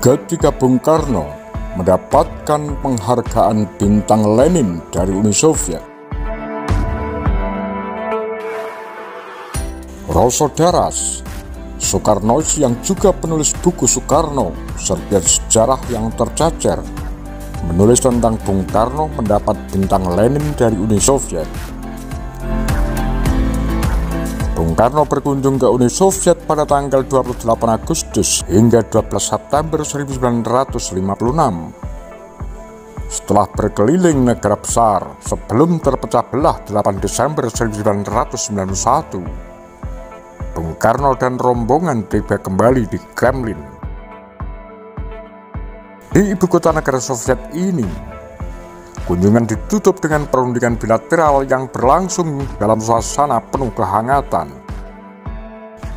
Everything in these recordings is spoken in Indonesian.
Ketika Bung Karno mendapatkan penghargaan Bintang Lenin dari Uni Soviet, Roso Daras, Soekarnois yang juga penulis buku Soekarno, serpihan sejarah yang tercecer, menulis tentang Bung Karno mendapat Bintang Lenin dari Uni Soviet. Bung Karno berkunjung ke Uni Soviet pada tanggal 28 Agustus hingga 12 September 1956. Setelah berkeliling negara besar sebelum terpecah belah 8 Desember 1991, Bung Karno dan rombongan tiba kembali di Kremlin. Di ibu kota negara Soviet ini, kunjungan ditutup dengan perundingan bilateral yang berlangsung dalam suasana penuh kehangatan.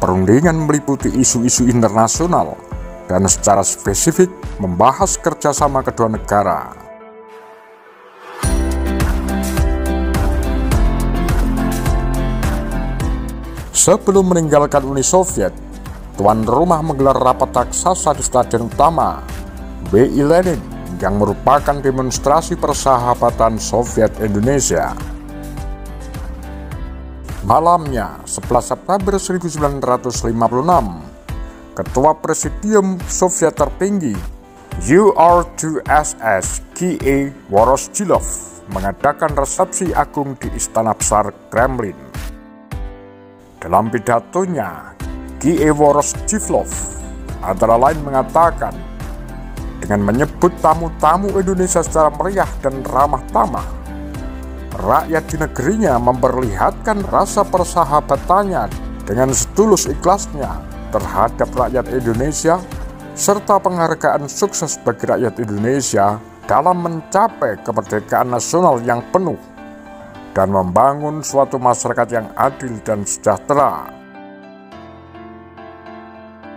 Perundingan meliputi isu-isu internasional dan secara spesifik membahas kerjasama kedua negara. Sebelum meninggalkan Uni Soviet, tuan rumah menggelar rapat raksasa di Stadion Utama W.I. Lenin yang merupakan demonstrasi persahabatan Soviet Indonesia. Malamnya, 11 September 1956, Ketua Presidium Soviet tertinggi URSS G.A. Voroshilov mengadakan resepsi agung di Istana Besar Kremlin. Dalam pidatonya, G.A. Voroshilov antara lain mengatakan, dengan menyebut tamu-tamu Indonesia secara meriah dan ramah tamah, rakyat di negerinya memperlihatkan rasa persahabatannya dengan setulus ikhlasnya terhadap rakyat Indonesia, serta penghargaan sukses bagi rakyat Indonesia dalam mencapai kemerdekaan nasional yang penuh dan membangun suatu masyarakat yang adil dan sejahtera.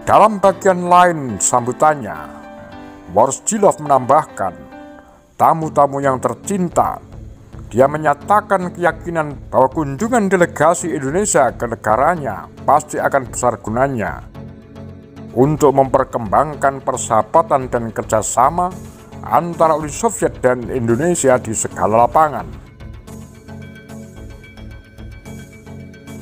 Dalam bagian lain sambutannya, Voroshilov menambahkan, tamu-tamu yang tercinta, dia menyatakan keyakinan bahwa kunjungan delegasi Indonesia ke negaranya pasti akan besar gunanya untuk memperkembangkan persahabatan dan kerjasama antara Uni Soviet dan Indonesia di segala lapangan.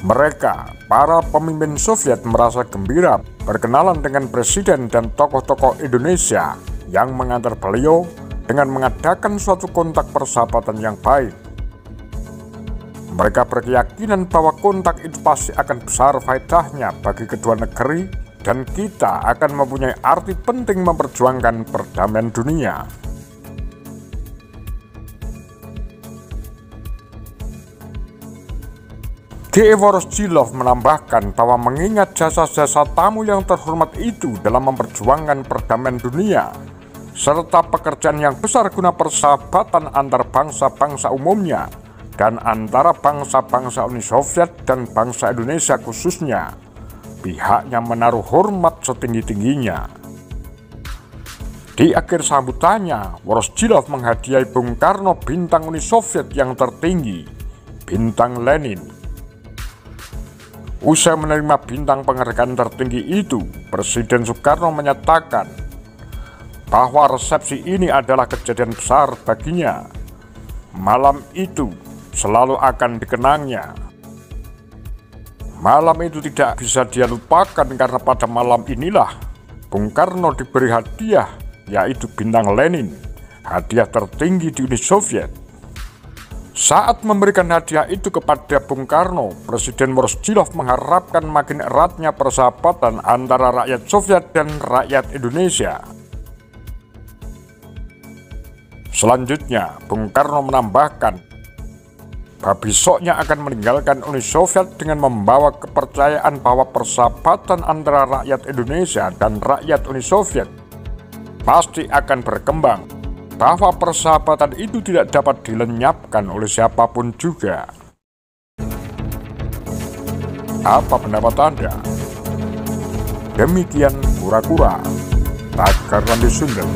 Mereka, para pemimpin Soviet, merasa gembira berkenalan dengan presiden dan tokoh-tokoh Indonesia yang mengantar beliau dengan mengadakan suatu kontak persahabatan yang baik. Mereka berkeyakinan bahwa kontak itu pasti akan besar faedahnya bagi kedua negeri dan kita akan mempunyai arti penting memperjuangkan perdamaian dunia. G.A. Voroshilov menambahkan bahwa mengingat jasa-jasa tamu yang terhormat itu dalam memperjuangkan perdamaian dunia, serta pekerjaan yang besar guna persahabatan antar bangsa-bangsa umumnya dan antara bangsa-bangsa Uni Soviet dan bangsa Indonesia khususnya, pihaknya menaruh hormat setinggi-tingginya. Di akhir sambutannya, Voroshilov menghadiahi Bung Karno Bintang Uni Soviet yang tertinggi, Bintang Lenin. Usai menerima bintang penghargaan tertinggi itu, Presiden Soekarno menyatakan bahwa resepsi ini adalah kejadian besar baginya. Malam itu selalu akan dikenangnya. Malam itu tidak bisa dia lupakan karena pada malam inilah Bung Karno diberi hadiah, yaitu Bintang Lenin, hadiah tertinggi di Uni Soviet. Saat memberikan hadiah itu kepada Bung Karno, Presiden Voroshilov mengharapkan makin eratnya persahabatan antara rakyat Soviet dan rakyat Indonesia. Selanjutnya, Bung Karno menambahkan bahwa besoknya akan meninggalkan Uni Soviet dengan membawa kepercayaan bahwa persahabatan antara rakyat Indonesia dan rakyat Uni Soviet pasti akan berkembang, bahwa persahabatan itu tidak dapat dilenyapkan oleh siapapun juga. Apa pendapat Anda? Demikian kura-kura, tagar Randi Sundel.